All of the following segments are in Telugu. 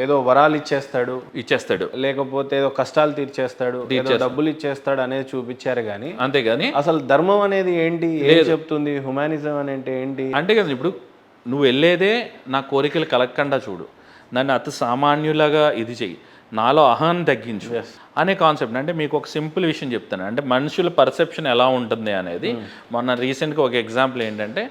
ఏదో వరాలు ఇచ్చేస్తాడు, ఇచ్చేస్తాడు, లేకపోతే ఏదో కష్టాలు తీర్చేస్తాడు, ఏదో డబ్బులు ఇచ్చేస్తాడు అనేది చూపించారు కానీ అంతేగాని అసలు ధర్మం అనేది ఏంటి, ఏం చెప్తుంది, హ్యుమానిజం అంటే ఏంటి? అంటే కదా ఇప్పుడు నువ్వు వెళ్ళేదే నా కోరికలు కలగకుండా చూడు, నన్ను అతి సామాన్యులాగా ఇది చెయ్యి, నాలో అహాన్ని తగ్గించు అనే కాన్సెప్ట్. అంటే మీకు ఒక సింపుల్ విషయం చెప్తాను, అంటే మనుషుల పర్సెప్షన్ ఎలా ఉంటుంది అనేది. మొన్న రీసెంట్గా ఒక ఎగ్జాంపుల్ ఏంటంటే,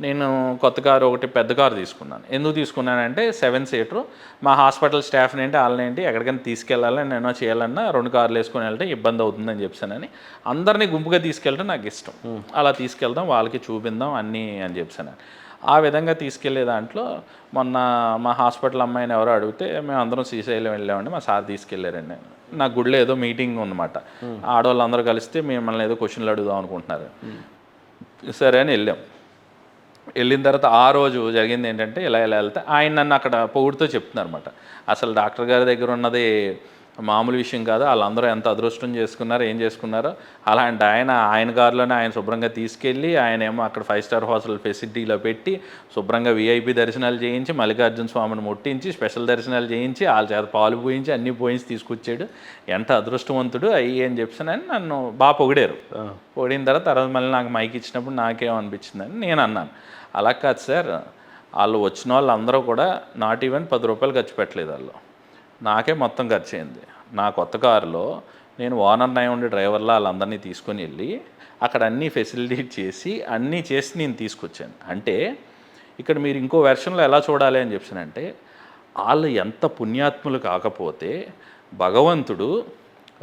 నేను కొత్త కారు ఒకటి పెద్ద కారు తీసుకున్నాను. ఎందుకు తీసుకున్నానంటే 7 సీటర్, మా హాస్పిటల్ స్టాఫ్ని ఏంటి వాళ్ళనేంటి ఎక్కడికైనా తీసుకెళ్ళాలని నేను చేయాలన్నా 2 కార్లు వేసుకొని వెళ్తే ఇబ్బంది అవుతుందని చెప్పానని అందరినీ గుంపుగా తీసుకెళ్ళడం నాకు ఇష్టం. అలా తీసుకెళ్దాం, వాళ్ళకి చూపిందాం అన్నీ అని చెప్పాను. ఆ విధంగా తీసుకెళ్లే దాంట్లో మొన్న మా హాస్పిటల్ అమ్మాయిని ఎవరో అడిగితే మేము అందరం శ్రీశైలం వెళ్ళామండి, మా సార్ తీసుకెళ్ళారండి. నా గుడిలో ఏదో మీటింగ్ ఉందన్నమాట, ఆడవాళ్ళందరూ కలిస్తే మిమ్మల్ని ఏదో క్వశ్చన్లు అడుగుదాం అనుకుంటున్నారు. సరే అని వెళ్ళిన తర్వాత ఆ రోజు జరిగింది ఏంటంటే, ఇలా వెళ్తే ఆయన నన్ను అక్కడ పొగుడుతో చెప్తున్నారు అనమాట. అసలు డాక్టర్ గారి దగ్గర ఉన్నది మామూలు విషయం కాదు, వాళ్ళందరూ ఎంత అదృష్టం చేసుకున్నారో ఏం చేసుకున్నారో. అలాంటి ఆయన కారులోనే ఆయన శుభ్రంగా తీసుకెళ్ళి ఆయన ఏమో అక్కడ 5 స్టార్ హోటల్ ఫెసిలిటీలో పెట్టి శుభ్రంగా VIP దర్శనాలు చేయించి, మల్లికార్జున స్వామిని ముట్టించి, స్పెషల్ దర్శనాలు చేయించి, వాళ్ళ చేత పాలు పోయించి అన్నీ పోయించి తీసుకొచ్చాడు. ఎంత అదృష్టవంతుడు అయ్యి అని చెప్పానని నన్ను బాగా పొగిడారు. పొగిడిన తర్వాత మళ్ళీ నాకు మైక్ ఇచ్చినప్పుడు నాకేమనిపించిందని నేను అన్నాను, అలా కాదు సార్, వాళ్ళు వచ్చిన వాళ్ళందరూ కూడా నాట్ ఈవెన్ 10 రూపాయలు ఖర్చు పెట్టలేదు, వాళ్ళు నాకే మొత్తం ఖర్చు అయింది. నా కొత్త కారులో నేను ఓనర్ అయి ఉండే డ్రైవర్లా వాళ్ళందరినీ తీసుకొని వెళ్ళి అక్కడ అన్నీ ఫెసిలిటీ చేసి అన్నీ చేసి నేను తీసుకొచ్చాను. అంటే ఇక్కడ మీరు ఇంకో వెర్షన్లో ఎలా చూడాలి అని చెప్పానంటే, వాళ్ళు ఎంత పుణ్యాత్ములు కాకపోతే భగవంతుడు,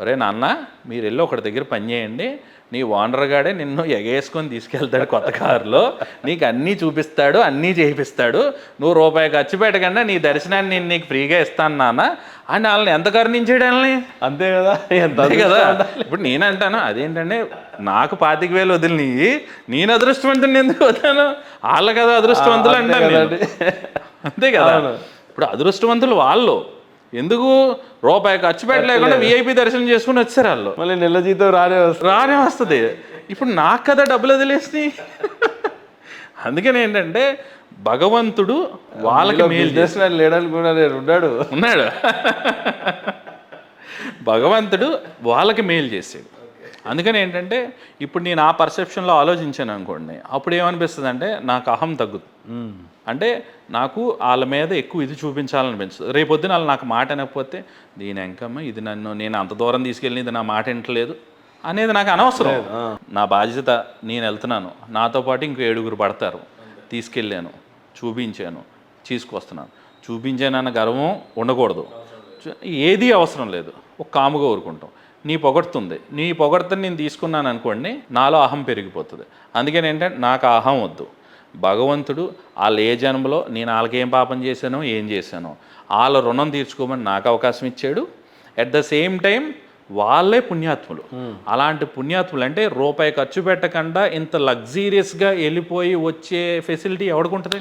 ఒరే నాన్న మీరు వెళ్ళి ఒకటి దగ్గర పని చేయండి, నీ ఓనర్గాడే నిన్ను ఎగేసుకొని తీసుకెళ్తాడు కొత్త కారులో, నీకు అన్నీ చూపిస్తాడు, అన్నీ చేయిస్తాడు, నువ్వు రూపాయి ఖర్చు పెట్టకుండా నీ దర్శనాన్ని నేను నీకు ఫ్రీగా ఇస్తాను నాన్న అని వాళ్ళని ఎంత కరుణించాడు వాళ్ళని. అంతే కదా, కదా. ఇప్పుడు నేనంటాను అదేంటంటే, నాకు 25,000 వదిలిని నేను అదృష్టవంతుని ఎందుకు వద్దాను, వాళ్ళ కదా అదృష్టవంతులు అంటాను. అంతే కదా. ఇప్పుడు అదృష్టవంతులు వాళ్ళు ఎందుకు రూపాయి ఖర్చు పెట్టలేకుండా VIP దర్శనం చేసుకుని వచ్చారు వాళ్ళు. మళ్ళీ నెల జీతం రానే వస్తుంది. ఇప్పుడు నాకు కదా డబ్బులు వదిలేసి. అందుకని ఏంటంటే భగవంతుడు వాళ్ళకి ఉన్నాడు భగవంతుడు వాళ్ళకి మేలు చేసాడు. అందుకని ఏంటంటే ఇప్పుడు నేను ఆ పర్సెప్షన్లో ఆలోచించాను అనుకోండి, అప్పుడు ఏమనిపిస్తుంది అంటే నాకు అహం తగ్గుతుంది. అంటే నాకు వాళ్ళ మీద ఎక్కువ ఇది చూపించాలనిపించదు. రేపొద్దున వాళ్ళు నాకు మాట అనకపోతే దీని ఎంకమ్మ ఇది నేను అంత దూరం తీసుకెళ్ళి ఇది నా మాట వింటలేదు అనేది నాకు అనవసరం. నా బాధ్యత, నేను వెళ్తున్నాను, నాతో పాటు ఇంకో 7గురు పడతారు, తీసుకెళ్ళాను, చూపించాను, తీసుకొస్తున్నాను, చూపించానన్న గర్వం ఉండకూడదు, ఏదీ అవసరం లేదు, ఒక కాముగా ఊరుకుంటాం. నీ పొగడుతుంది నేను తీసుకున్నాను అనుకోండి, నాలో అహం పెరిగిపోతుంది. అందుకని ఏంటంటే నాకు అహం వద్దు. భగవంతుడు వాళ్ళ ఏ జన్మలో నేను వాళ్ళకి ఏం పాపం చేశానో ఏం చేశానో వాళ్ళ రుణం తీర్చుకోమని నాకు అవకాశం ఇచ్చాడు. అట్ ద సేమ్ టైం వాళ్ళే పుణ్యాత్ములు. అలాంటి పుణ్యాత్ములు అంటే రూపాయి ఖర్చు పెట్టకుండా ఇంత లగ్జీరియస్గా వెళ్ళిపోయి వచ్చే ఫెసిలిటీ ఎవరికి ఉంటుంది?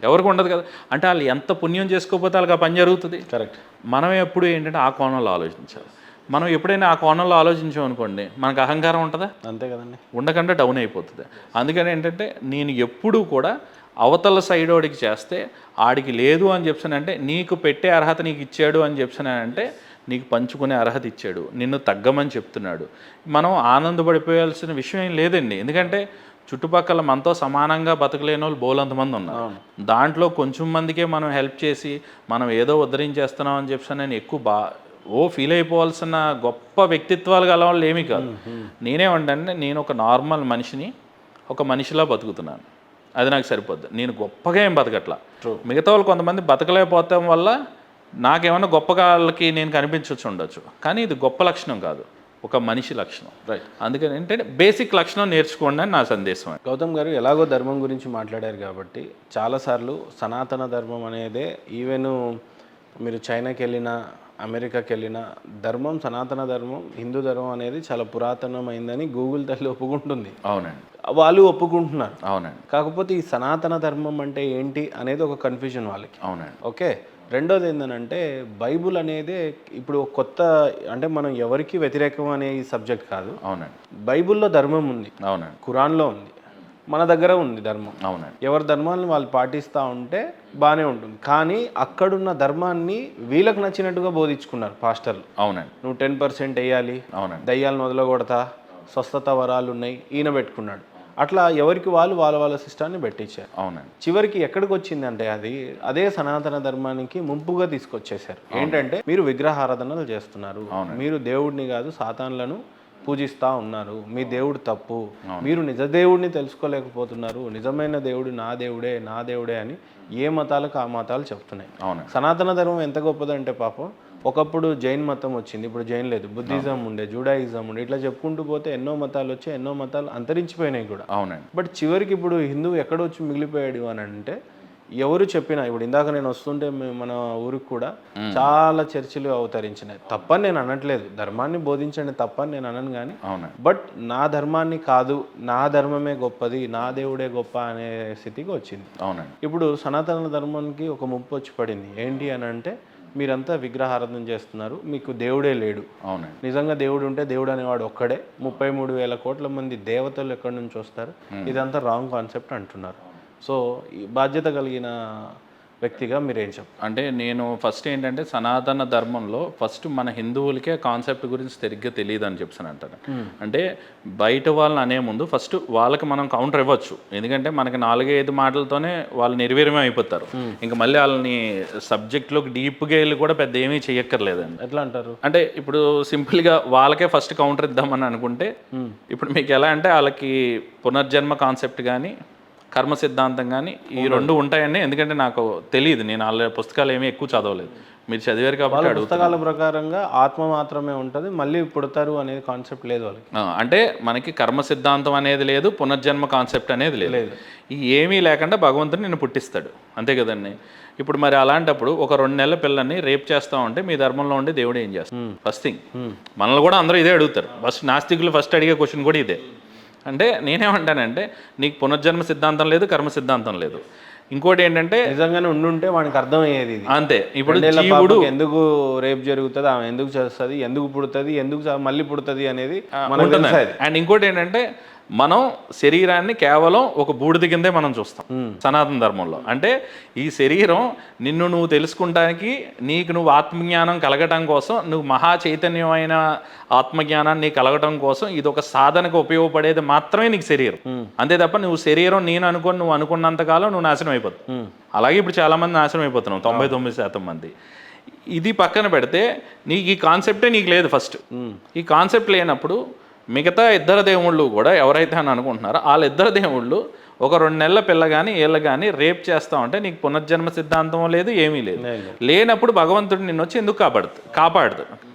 ఎవరికి ఉండదు కదా. అంటే వాళ్ళు ఎంత పుణ్యం చేసుకోకపోతే వాళ్ళకి ఆ పని జరుగుతుంది. కరెక్ట్. మనం ఎప్పుడు ఏంటంటే ఆ కోణంలో ఆలోచించాలి. మనం ఎప్పుడైనా ఆ కోణంలో ఆలోచించామనుకోండి, మనకు అహంకారం ఉంటుందా? అంతే కదండి, ఉండకుండా డౌన్ అయిపోతుంది. అందుకని ఏంటంటే నేను ఎప్పుడూ కూడా అవతల సైడ్ వాడికి చేస్తే ఆడికి లేదు అని చెప్పానంటే, నీకు పెట్టే అర్హత నీకు ఇచ్చాడు అని చెప్పానంటే నీకు పంచుకునే అర్హత ఇచ్చాడు, నిన్ను తగ్గమని చెప్తున్నాడు. మనం ఆనందపడిపోయాల్సిన విషయం ఏం లేదండి. ఎందుకంటే చుట్టుపక్కల మనతో సమానంగా బతకలేని వాళ్ళు బోలంతమంది ఉన్నారు. దాంట్లో కొంచెం మందికే మనం హెల్ప్ చేసి మనం ఏదో ఉద్ధరించేస్తున్నాం అని చెప్పానని ఎక్కువ ఫీల్ అయిపోవాల్సిన గొప్ప వ్యక్తిత్వాలు గల వాళ్ళు ఏమీ కాదు. నేనేమంటే నేను ఒక నార్మల్ మనిషిని, ఒక మనిషిలా బతుకుతున్నాను, అది నాకు సరిపోద్ది. నేను గొప్పగా ఏం బతకట్లా. మిగతా వాళ్ళు కొంతమంది బతకలేకపోవటం వల్ల నాకేమన్నా గొప్పగా వాళ్ళకి నేను కనిపించవచ్చు ఉండొచ్చు, కానీ ఇది గొప్ప లక్షణం కాదు, ఒక మనిషి లక్షణం. రైట్. అందుకని ఏంటంటే బేసిక్ లక్షణం నేర్చుకోండి అని నా సందేశం. గౌతమ్ గారు ఎలాగో ధర్మం గురించి మాట్లాడారు కాబట్టి, చాలాసార్లు సనాతన ధర్మం అనేదే, ఈవెన్ మీరు చైనాకి వెళ్ళినా అమెరికాకి వెళ్ళినా ధర్మం, సనాతన ధర్మం, హిందూ ధర్మం అనేది చాలా పురాతనమైందని గూగుల్ తల్లి ఒప్పుకుంటుంది. అవునండి, వాళ్ళు ఒప్పుకుంటున్నారు. అవునండి. కాకపోతే ఈ సనాతన ధర్మం అంటే ఏంటి అనేది ఒక కన్ఫ్యూజన్ వాళ్ళకి. అవునండి. ఓకే. రెండోది ఏంటంటే బైబుల్ అనేది ఇప్పుడు కొత్త, అంటే మనం ఎవరికి వ్యతిరేకం అనే ఈ సబ్జెక్ట్ కాదు. అవునండి. బైబుల్లో ధర్మం ఉంది. అవునండి. ఖురాన్లో ఉంది, మన దగ్గర ఉంది ధర్మం. అవునండి. ఎవరి ధర్మాన్ని వాళ్ళు పాటిస్తూ ఉంటే బాగానే ఉంటుంది. కానీ అక్కడున్న ధర్మాన్ని వీళ్ళకి నచ్చినట్టుగా బోధించుకున్నారు పాస్టర్లు. అవునండి. నువ్వు 10% వేయాలి, అవునండి. దయ్యాలను వదలగొడతా, స్వస్థత వరాలు ఉన్నాయి, ఈయన పెట్టుకున్నాడు. అట్లా ఎవరికి వాళ్ళు వాళ్ళ వాళ్ళ సిస్టాన్ని పెట్టించారు. అవునండి. చివరికి ఎక్కడికి వచ్చిందంటే అదే సనాతన ధర్మానికి ముంపుగా తీసుకొచ్చేసారు. ఏంటంటే మీరు విగ్రహారాధనలు చేస్తున్నారు, మీరు దేవుడిని కాదు సాతాన్లను పూజిస్తూ ఉన్నారు, మీ దేవుడు తప్పు, మీరు నిజ దేవుడిని తెలుసుకోలేకపోతున్నారు, నిజమైన దేవుడు నా దేవుడే అని ఏ మతాలకు ఆ మతాలు చెప్తున్నాయి. సనాతన ధర్మం ఎంత గొప్పదంటే పాపం ఒకప్పుడు జైన్ మతం వచ్చింది, ఇప్పుడు జైన్ లేదు, బుద్ధిజం ఉండే, జూడాయిజం ఉండే, ఇట్లా చెప్పుకుంటూ పోతే ఎన్నో మతాలు వచ్చి ఎన్నో మతాలు అంతరించిపోయినాయి కూడా. అవునండి. బట్ చివరికి ఇప్పుడు హిందువు ఎక్కడొచ్చి మిగిలిపోయాడు అని అంటే ఎవరు చెప్పినా, ఇప్పుడు ఇందాక నేను వస్తుంటే మన ఊరికి కూడా చాలా చర్చిలు అవతరించినాయి. తప్పని నేను అనట్లేదు, ధర్మాన్ని బోధించండి తప్పని నేను అనను, కానీ బట్ నా ధర్మాన్ని కాదు, నా ధర్మమే గొప్పది, నా దేవుడే గొప్ప అనే స్థితికి వచ్చింది. అవునండి. ఇప్పుడు సనాతన ధర్మానికి ఒక ముప్పు వచ్చి పడింది. ఏంటి అని అంటే మీరంతా విగ్రహారాధన చేస్తున్నారు, మీకు దేవుడే లేడు. అవునండి. నిజంగా దేవుడు ఉంటే దేవుడు అనేవాడు ఒక్కడే, 33,000 కోట్ల మంది దేవతలు ఎక్కడి నుంచి వస్తారు, ఇదంతా రాంగ్ కాన్సెప్ట్ అంటున్నారు. సో ఈ బాధ్యత కలిగిన వ్యక్తిగా మీరేం చెప్పారు? అంటే నేను ఫస్ట్ ఏంటంటే సనాతన ధర్మంలో ఫస్ట్ మన హిందువులకే కాన్సెప్ట్ గురించి సరిగ్గా తెలియదు అని చెప్పాను అంటారు. అంటే బయట వాళ్ళని అనే ముందు ఫస్ట్ వాళ్ళకి మనం కౌంటర్ ఇవ్వచ్చు, ఎందుకంటే మనకి 4-5 మాటలతోనే వాళ్ళు నిర్వీర్యం అయిపోతారు. ఇంకా మళ్ళీ వాళ్ళని సబ్జెక్ట్లోకి డీప్గా వెళ్ళి కూడా పెద్ద ఏమీ చేయక్కర్లేదండి. ఎట్లా అంటారు అంటే ఇప్పుడు సింపుల్గా వాళ్ళకే ఫస్ట్ కౌంటర్ ఇద్దామని అనుకుంటే, ఇప్పుడు మీకు ఎలా అంటే వాళ్ళకి పునర్జన్మ కాన్సెప్ట్ కానీ కర్మ సిద్ధాంతం కానీ ఈ రెండు ఉంటాయని, ఎందుకంటే నాకు తెలియదు, నేను వాళ్ళ పుస్తకాలు ఏమీ ఎక్కువ చదవలేదు, మీరు చదివారు కాబట్టి పుస్తకాల ప్రకారంగా ఆత్మ మాత్రమే ఉంటుంది, మళ్ళీ పుడతారు అనేది కాన్సెప్ట్ లేదు వాళ్ళకి. అంటే మనకి కర్మ సిద్ధాంతం అనేది లేదు, పునర్జన్మ కాన్సెప్ట్ అనేది లేదు, ఈ ఏమీ లేకుండా భగవంతుడు నిన్ను పుట్టిస్తాడు, అంతే కదండి. ఇప్పుడు మరి అలాంటప్పుడు ఒక 2 నెలల పిల్లల్ని రేప్ చేస్తా ఉంటే మీ ధర్మంలో ఉండే దేవుడు ఏం చేస్తాడు? ఫస్ట్ థింగ్ మనల్ని కూడా అందరూ ఇదే అడుగుతారు. ఫస్ట్ నాస్తికులు ఫస్ట్ అడిగే క్వశ్చన్ కూడా ఇదే. అంటే నేనేమంటానంటే నీకు పునర్జన్మ సిద్ధాంతం లేదు, కర్మ సిద్ధాంతం లేదు. ఇంకోటి ఏంటంటే నిజంగానే ఉండుంటే వానికి అర్థమయ్యేది అంతే. ఇప్పుడు జీవుడు ఎందుకు రేపు జరుగుతుంది, ఆమె ఎందుకు చేస్తుంది, ఎందుకు పుడుతుంది, ఎందుకు మళ్ళీ పుడుతుంది అనేది ఉంటుంది. అండ్ ఇంకోటి ఏంటంటే మనం శరీరాన్ని కేవలం ఒక బూడిద కిందే మనం చూస్తాం సనాతన ధర్మంలో. అంటే ఈ శరీరం నిన్ను నువ్వు తెలుసుకుంటానికి, నీకు నువ్వు ఆత్మజ్ఞానం కలగటం కోసం, నువ్వు మహా చైతన్యమైన ఆత్మజ్ఞానాన్ని నీకు కలగటం కోసం ఇది ఒక సాధనకు ఉపయోగపడేది మాత్రమే నీకు శరీరం. అంతే తప్ప నువ్వు శరీరం నేను అనుకొని నువ్వు అనుకున్నంతకాలం నువ్వు నాశనం అయిపోతావు. అలాగే ఇప్పుడు చాలామంది నాశనం అయిపోతున్నావు, 99% మంది. ఇది పక్కన పెడితే నీకు ఈ కాన్సెప్టే నీకు లేదు. ఫస్ట్ ఈ కాన్సెప్ట్ లేనప్పుడు మిగతా 2 దేవుళ్ళు కూడా ఎవరైతే అని అనుకుంటున్నారో వాళ్ళ 2 దేవుళ్ళు ఒక 2 నెలల పిల్ల కానీ వీళ్ళు కానీ రేప్ చేస్తా ఉంటే నీకు పునర్జన్మ సిద్ధాంతం లేదు, ఏమీ లేదు. లేనప్పుడు భగవంతుడు నిన్ను వచ్చి ఎందుకు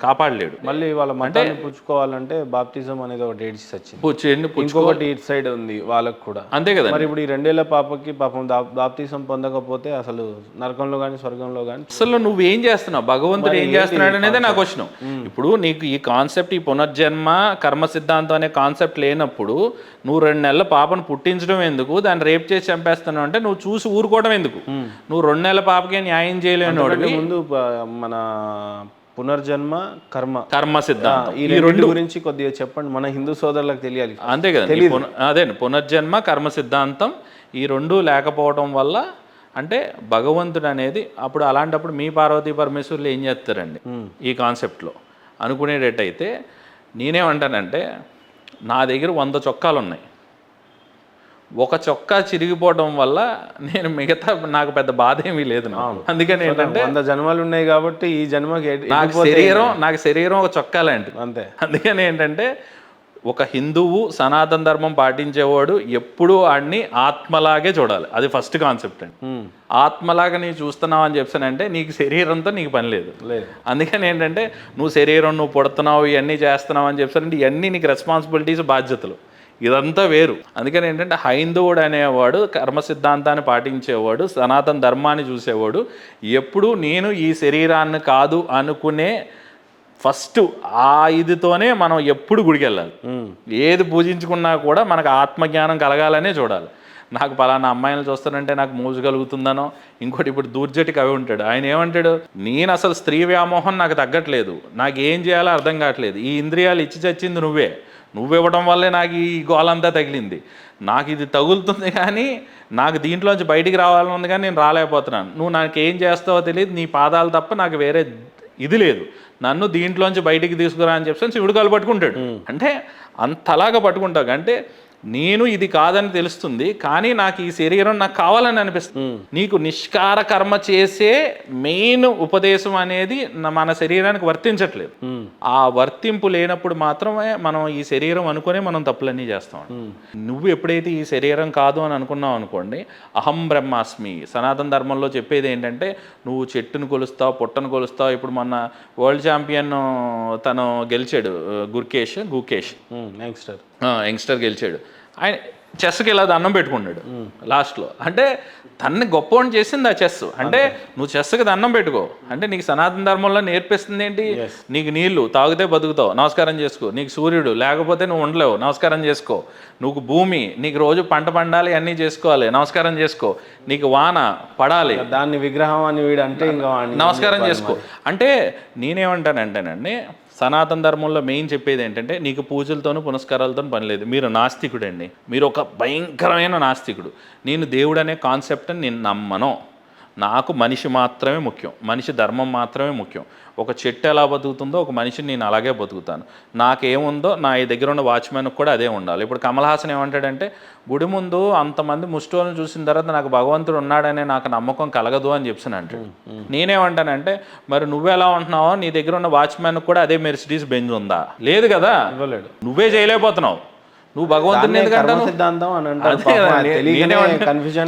కాపాడలేడు. మళ్ళీ వాళ్ళ మతాన్ని పుచ్చుకోవాలంటే బాప్తిజం అనేది ఒక డేట్ వచ్చింది, ఇంకొకటి ఇటు సైడ్ ఉంది వాళ్ళకు కూడా, అంతే కదా. మరి ఇప్పుడు ఈ 2 ఏళ్ల పాపకి పాపం బాప్తిజం పొందకపోతే అసలు నరకంలో కానీ స్వర్గంలో కానీ అసలు నువ్వేం చేస్తున్నావు, భగవంతుడు ఏం చేస్తున్నాడు అనేది నా క్వశ్చన్. ఇప్పుడు నీకు ఈ కాన్సెప్ట్, ఈ పునర్జన్మ కర్మ సిద్ధాంతం అనే కాన్సెప్ట్ లేనప్పుడు నువ్వు 2 నెలల పాపను పుట్టించడం ఎందుకు, దాన్ని రేప్ చేసి చంపేస్తున్నావు అంటే నువ్వు చూసి ఊరుకోవడం ఎందుకు? నువ్వు 2 నెలల పాపకే న్యాయం చేయలేని ముందు మన పునర్జన్మ కర్మ సిద్ధాంతం ఈ రెండు గురించి కొద్దిగా చెప్పండి, మన హిందూ సోదరులకు తెలియాలి. అంతే కదా, అదే పునర్జన్మ కర్మ సిద్ధాంతం ఈ 2 లేకపోవడం వల్ల అంటే భగవంతుడు అనేది అప్పుడు అలాంటప్పుడు మీ పార్వతీ పరమేశ్వరులు ఏం చేస్తారండి ఈ కాన్సెప్ట్లో అనుకునేటట్టయితే, నేనేమంటానంటే నా దగ్గర 100 చొక్కాలు ఉన్నాయి, ఒక చొక్కా చిరిగిపోవడం వల్ల నేను మిగతా నాకు పెద్ద బాధ ఏమీ లేదు. అందుకని ఏంటంటే 100 జన్మలు ఉన్నాయి కాబట్టి ఈ జన్మకి నాకు శరీరం ఒక చొక్కా లాంటిది, అంతే. అందుకని ఏంటంటే ఒక హిందువు సనాతన ధర్మం పాటించేవాడు ఎప్పుడూ ఆడిని ఆత్మలాగే చూడాలి, అది ఫస్ట్ కాన్సెప్ట్ అండి. ఆత్మలాగా నీకు చూస్తున్నావు అని చెప్పానంటే నీకు శరీరంతో నీకు పని లేదు. అందుకని ఏంటంటే నువ్వు శరీరం, నువ్వు పుడుతున్నావు, ఇవన్నీ చేస్తున్నావు అని చెప్పానంటే ఇవన్నీ నీకు రెస్పాన్సిబిలిటీస్, బాధ్యతలు, ఇదంతా వేరు. అందుకని ఏంటంటే హైందవుడు అనేవాడు కర్మ సిద్ధాంతాన్ని పాటించేవాడు, సనాతన ధర్మాన్ని చూసేవాడు ఎప్పుడు నేను ఈ శరీరాన్ని కాదు అనుకునే ఫస్ట్ ఆ ఇదితోనే మనం ఎప్పుడు గుడికి వెళ్ళాలి. ఏది పూజించుకున్నా కూడా మనకు ఆత్మజ్ఞానం కలగాలనే చూడాలి. నాకు పలానా అమ్మాయిలను చూస్తానంటే నాకు మోజు కలుగుతుందనో, ఇంకోటి ఇప్పుడు దూర్జటికి అవి ఉంటాడు. ఆయన ఏమంటాడు, నేను అసలు స్త్రీ వ్యామోహం నాకు తగ్గట్లేదు, నాకు ఏం చేయాలో అర్థం కావట్లేదు, ఈ ఇంద్రియాలు ఇచ్చి చచ్చింది నువ్వు ఇవ్వడం వల్లే నాకు ఈ గోలంతా తగిలింది, నాకు ఇది తగులుతుంది కానీ నాకు దీంట్లోంచి బయటికి రావాలని ఉంది కానీ నేను రాలేకపోతున్నాను, నువ్వు నాకు ఏం చేస్తావో తెలియదు, నీ పాదాలు తప్ప నాకు వేరే ఇది లేదు, నన్ను దీంట్లోంచి బయటికి తీసుకురా అని చెప్పి శివుడు కాలు పట్టుకుంటాడు. అంటే అంతలాగా పట్టుకుంటావు. అంటే నేను ఇది కాదని తెలుస్తుంది కానీ నాకు ఈ శరీరం నాకు కావాలని అనిపిస్తుంది. నీకు నిష్కార కర్మ చేసే మెయిన్ ఉపదేశం అనేది మన శరీరానికి వర్తించట్లేదు. ఆ వర్తింపు లేనప్పుడు మాత్రమే మనం ఈ శరీరం అనుకునే మనం తప్పులన్నీ చేస్తాం. నువ్వు ఎప్పుడైతే ఈ శరీరం కాదు అని అనుకున్నావు అనుకోండి, అహం బ్రహ్మాస్మి సనాతన ధర్మంలో చెప్పేది ఏంటంటే నువ్వు చెట్టును కొలుస్తావు, పుట్టను కొలుస్తావు. ఇప్పుడు మొన్న వరల్డ్ ఛాంపియన్ తను గెలిచాడు, గుకేష్ యంగ్స్టర్ గెలిచాడు. ఆయన చెస్కి ఇలా దండం పెట్టుకున్నాడు లాస్ట్లో. అంటే తన్ని గొప్పవాడిని చేసింది ఆ చెస్. అంటే నువ్వు చెస్కి దండం పెట్టుకో అంటే నీకు సనాతన ధర్మంలో నేర్పిస్తుంది ఏంటి, నీకు నీళ్లు తాగితే బతుకుతావు, నమస్కారం చేసుకో. నీకు సూర్యుడు లేకపోతే నువ్వు ఉండలేవు, నమస్కారం చేసుకో. నువ్వు భూమి, నీకు రోజు పంట పండాలి, అన్నీ చేసుకోవాలి, నమస్కారం చేసుకో. నీకు వాన పడాలి, దాన్ని విగ్రహం అని వీడు అంటే ఇంకా నమస్కారం చేసుకో. అంటే నేనేమంటానంటేనండి, సనాతన ధర్మంలో మెయిన్ చెప్పేది ఏంటంటే నీకు పూజలతోనూ పునస్కారాలతో పని లేదు. మీరు నాస్తికుడు అండి, మీరు ఒక భయంకరమైన నాస్తికుడు. నేను దేవుడు అనే కాన్సెప్ట్ని నేను నమ్మను. నాకు మనిషి మాత్రమే ముఖ్యం, మనిషి ధర్మం మాత్రమే ముఖ్యం. ఒక చెట్టు ఎలా బతుకుతుందో ఒక మనిషిని నేను అలాగే బతుకుతాను. నాకేముందో నా దగ్గర ఉన్న వాచ్మెన్కి కూడా అదే ఉండాలి. ఇప్పుడు కమల్ హాసన్ ఏమంటాడంటే గుడి ముందు అంతమంది ముష్టోళ్ళని చూసిన తర్వాత నాకు భగవంతుడు ఉన్నాడనే నాకు నమ్మకం కలగదు అని చెప్పి అంటాడు. నేనేమంటానంటే మరి నువ్వెలా ఉంటున్నావో నీ దగ్గర ఉన్న వాచ్మెన్కి కూడా అదే మెర్సిడీస్ బెంజ్ ఉందా? లేదు కదా, నువ్వే చేయలేకపోతున్నావు. నువ్వు భగవంతుని ఎందుకంటావు? సిద్ధాంతం అని అంటే